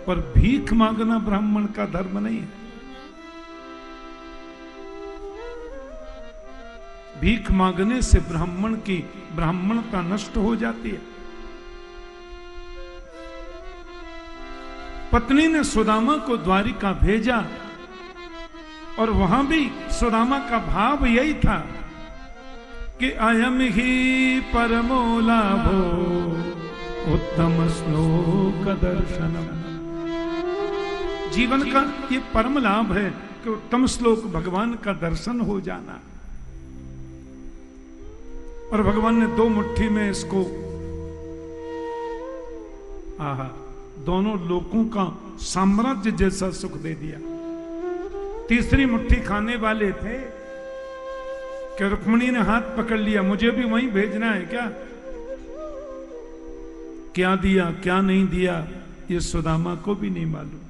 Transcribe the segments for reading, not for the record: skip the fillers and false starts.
पर भीख मांगना ब्राह्मण का धर्म नहीं है। भीख मांगने से ब्राह्मण की ब्राह्मणता नष्ट हो जाती है। पत्नी ने सुदामा को द्वारिका भेजा और वहां भी सुदामा का भाव यही था कि अयम ही परमो लाभो उत्तम श्लोक दर्शनम। जीवन का ये परम लाभ है कि उत्तम श्लोक भगवान का दर्शन हो जाना। और भगवान ने 2 मुट्ठी में इसको दोनों लोकों का साम्राज्य जैसा सुख दे दिया। तीसरी मुट्ठी खाने वाले थे कि रुक्मिणी ने हाथ पकड़ लिया, मुझे भी वहीं भेजना है क्या दिया क्या नहीं दिया ये सुदामा को भी नहीं मालूम।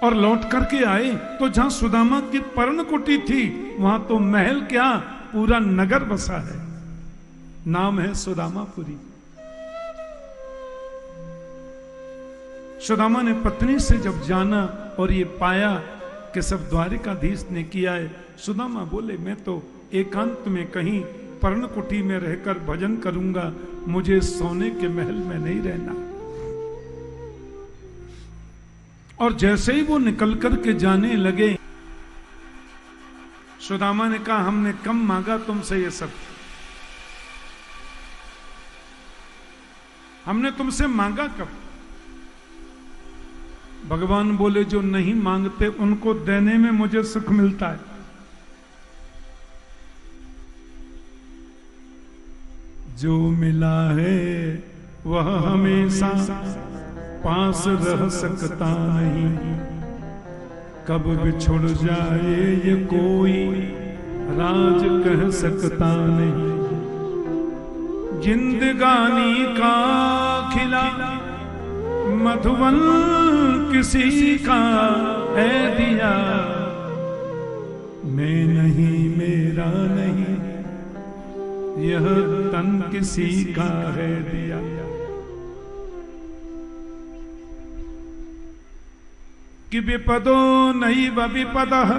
और लौट करके आए तो जहां सुदामा की पर्णकुटी थी वहां तो महल क्या पूरा नगर बसा है, नाम है सुदामापुरी। सुदामा ने पत्नी से जब जाना और ये पाया कि सब द्वारिकाधीश ने किया है, सुदामा बोले मैं तो एकांत में कहीं पर्णकुटी में रहकर भजन करूंगा, मुझे सोने के महल में नहीं रहना। और जैसे ही वो निकल कर के जाने लगे, सुदामा ने कहा हमने कम मांगा तुमसे ये सब, हमने तुमसे मांगा कब? भगवान बोले जो नहीं मांगते उनको देने में मुझे सुख मिलता है। जो मिला है वह हमेशा पास रह सकता नहीं, कब बिछुड़ जाए ये कोई राज कह सकता नहीं। जिंदगानी का खिला मधुवन किसी का है दिया, मैं नहीं मेरा नहीं यह तन किसी का है दिया। कि विपदो नैव विपदः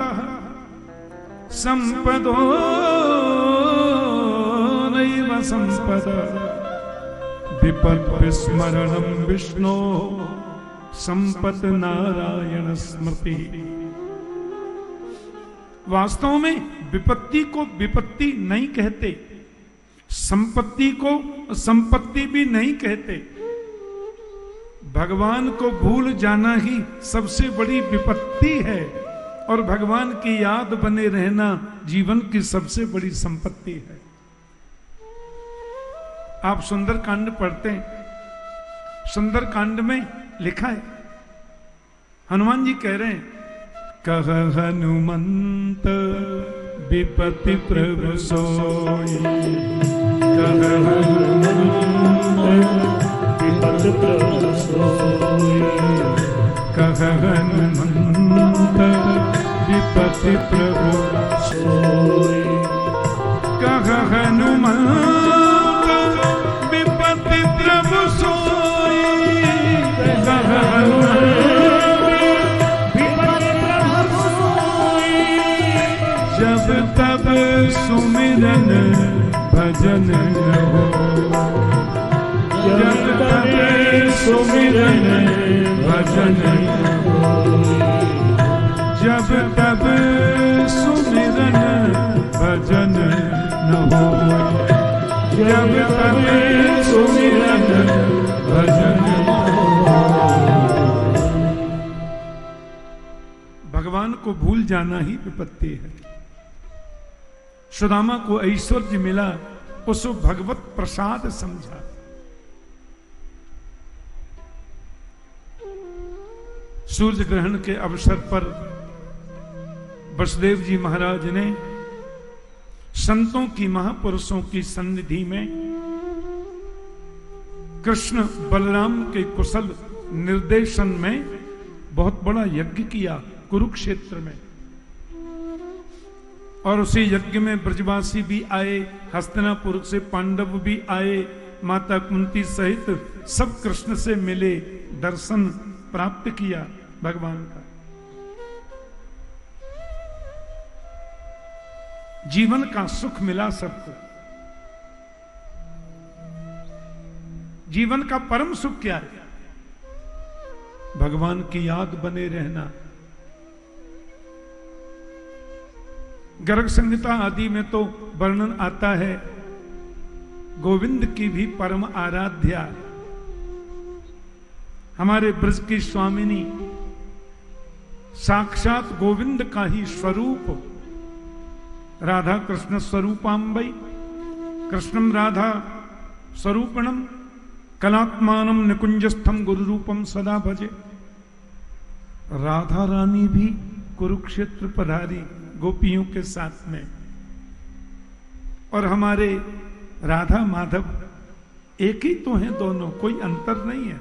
संपदो नैव संपदः, विपद विस्मरणं विष्णो संपत नारायण स्मृति। वास्तव में विपत्ति को विपत्ति नहीं कहते, संपत्ति को संपत्ति भी नहीं कहते। भगवान को भूल जाना ही सबसे बड़ी विपत्ति है और भगवान की याद बने रहना जीवन की सबसे बड़ी संपत्ति है। आप सुंदरकांड पढ़ते हैं, सुंदरकांड में लिखा है, हनुमान जी कह रहे हैं कह हनुमंत विपत्ति प्रभु सोई, कह हनुमंत विपत्ति प्रभु सोई, कह हनुमंत विपत्ति प्रभु सोई, कह हनुमंत विपत्ति प्रभु सोई, कह हनुमंत विपत्ति प्रभु सोई। जब तब सुमिरन भजन हो, जब तब सुमिरन भजन हो, जब तब सुमिरन भजन न हो, जब तब सुमिरन भजन हो। भगवान को भूल जाना ही विपत्ति है। सुदामा को ऐश्वर्य मिला, उसको भगवत प्रसाद समझा। सूर्य ग्रहण के अवसर पर वसुदेव जी महाराज ने संतों की महापुरुषों की सन्निधि में कृष्ण बलराम के कुशल निर्देशन में बहुत बड़ा यज्ञ किया कुरुक्षेत्र में। और उसी यज्ञ में ब्रजवासी भी आए, हस्तिनापुर से पांडव भी आए, माता कुंती सहित सब कृष्ण से मिले, दर्शन प्राप्त किया भगवान का। जीवन का सुख मिला सबको। जीवन का परम सुख क्या है? भगवान की याद बने रहना। गर्ग संहिता आदि में तो वर्णन आता है गोविंद की भी परम आराध्या हमारे ब्रज की स्वामिनी साक्षात गोविंद का ही स्वरूप राधा कृष्ण स्वरूपाम्बई, कृष्णम राधा स्वरूपणम कलात्मानम निकुंजस्थम गुरु रूपम सदा भजे। राधा रानी भी कुरुक्षेत्र पधारी गोपियों के साथ में, और हमारे राधा माधव एक ही तो हैं दोनों, कोई अंतर नहीं है।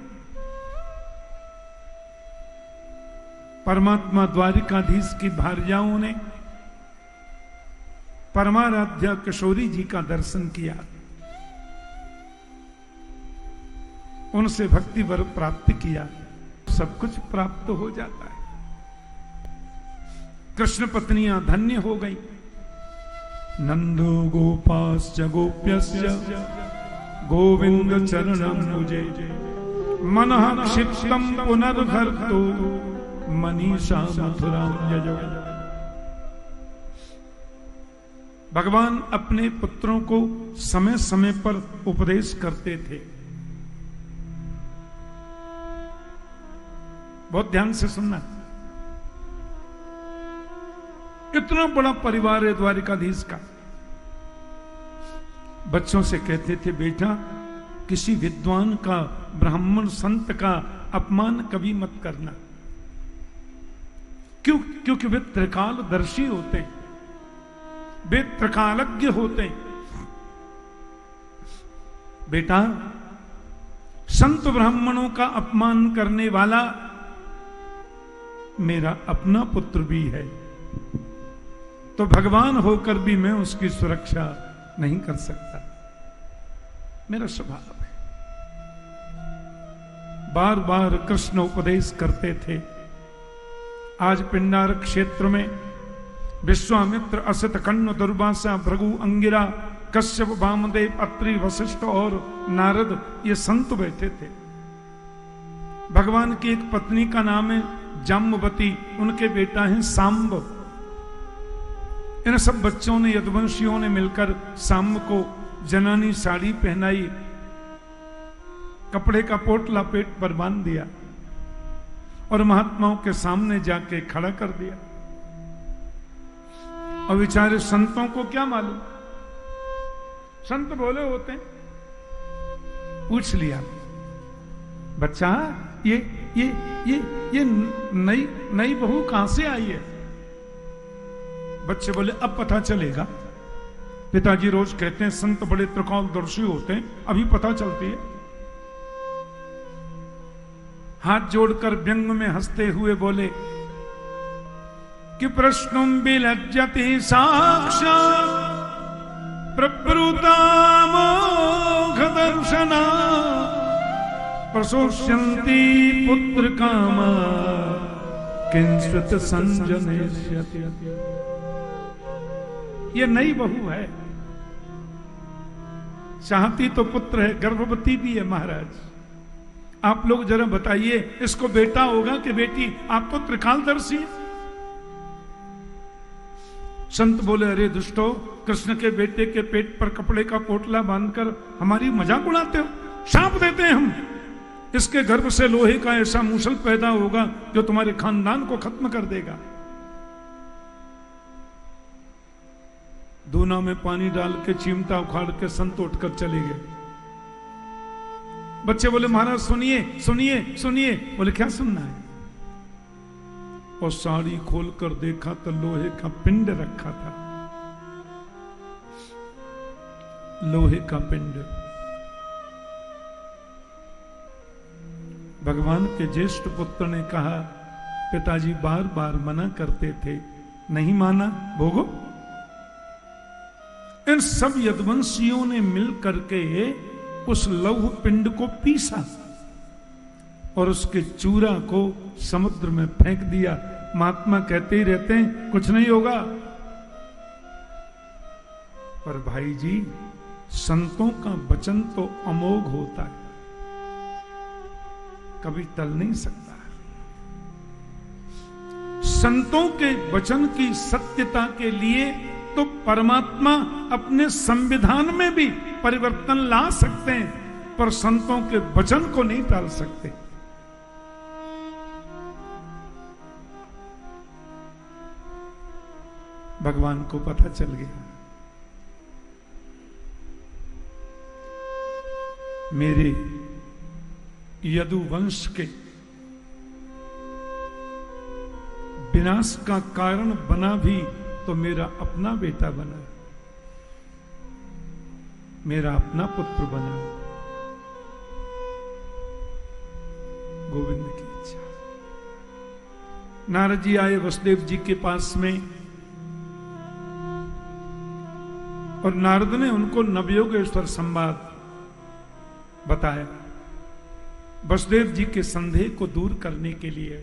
परमात्मा द्वारिकाधीश की भार्याओं ने परमाराध्या किशोरी जी का दर्शन किया, उनसे भक्ति वर प्राप्त किया, सब कुछ प्राप्त हो जाता है। कृष्ण पत्नियां धन्य हो गई। नंदो गोपाश्च गोप्यश्च गोविंद चरणं मुझे मनः क्षिप्तं पुनर्धर्तो मनीषा मथुरां यजो। भगवान अपने पुत्रों को समय समय पर उपदेश करते थे। बहुत ध्यान से सुनना। इतना बड़ा परिवार है द्वारिकाधीश का। बच्चों से कहते थे बेटा किसी विद्वान का, ब्राह्मण संत का अपमान कभी मत करना। क्यों? क्योंकि वे त्रिकालदर्शी होते हैं, वे त्रिकालज्ञ होते हैं। बेटा संत ब्राह्मणों का अपमान करने वाला मेरा अपना पुत्र भी है, तो भगवान होकर भी मैं उसकी सुरक्षा नहीं कर सकता। मेरा स्वभाव है। बार बार कृष्ण उपदेश करते थे। आज पिंडार क्षेत्र में विश्वामित्र, असित, कण्व, दुर्वासा, भृगु, अंगिरा, कश्यप, वामदेव, अत्रि, वशिष्ठ और नारद ये संत बैठे थे। भगवान की एक पत्नी का नाम है जाम्बवती, उनके बेटा है सांब। इन सब बच्चों ने, यदुवंशियों ने मिलकर सांब को जनानी साड़ी पहनाई, कपड़े का पोटला पेट पर बांध दिया और महात्माओं के सामने जाके खड़ा कर दिया। और बेचारे संतों को क्या मालूम, संत बोले होते हैं। पूछ लिया, बच्चा ये नई बहू कहां से आई है? बच्चे बोले अब पता चलेगा। पिताजी रोज कहते हैं संत बड़े त्रिकालदर्शी होते हैं, अभी पता चलती है। हाथ जोड़कर व्यंग में हंसते हुए बोले कि प्रश्नुम विलज्जति साक्षात् प्रवृता मोघ दर्शना प्रशोष्यन्ति पुत्र कामा किंचित संजनेष्यति। ये नई बहू है, चाहती तो पुत्र है, गर्भवती भी है। महाराज आप लोग जरा बताइए, इसको बेटा होगा कि बेटी? आप तो त्रिकालदर्शी हैं। संत बोले अरे दुष्टो, कृष्ण के बेटे के पेट पर कपड़े का पोटला बांधकर हमारी मजाक उड़ाते हो। शाप देते हैं हम, इसके गर्भ से लोहे का ऐसा मूसल पैदा होगा जो तुम्हारे खानदान को खत्म कर देगा। दूना में पानी डाल के चिमटा उखाड़ के संत उठकर चले गए। बच्चे बोले महाराज सुनिए सुनिए सुनिए। बोले क्या सुनना है? और साड़ी खोलकर देखा तो लोहे का पिंड रखा था, लोहे का पिंड। भगवान के ज्येष्ठ पुत्र ने कहा पिताजी बार बार मना करते थे, नहीं माना, भोगो। इन सब यदुवंशियों ने मिल करके उस लौह पिंड को पीसा और उसके चूरा को समुद्र में फेंक दिया। महात्मा कहते ही रहते हैं कुछ नहीं होगा, पर भाई जी संतों का वचन तो अमोघ होता है, कभी टल नहीं सकता। संतों के वचन की सत्यता के लिए तो परमात्मा अपने संविधान में भी परिवर्तन ला सकते हैं, पर संतों के वचन को नहीं टाल सकते। भगवान को पता चल गया मेरे यदु वंश के विनाश का कारण बना भी तो मेरा अपना बेटा बना, मेरा अपना पुत्र बना। गोविंद की इच्छा। नारद जी आए वसुदेव जी के पास में और नारद ने उनको नवयोगेश्वर संवाद बताया वसुदेव जी के संदेह को दूर करने के लिए।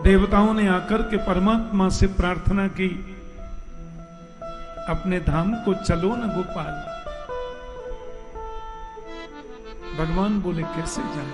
देवताओं ने आकर के परमात्मा से प्रार्थना की, अपने धाम को चलो न गोपाल। भगवान बोले कैसे जाए।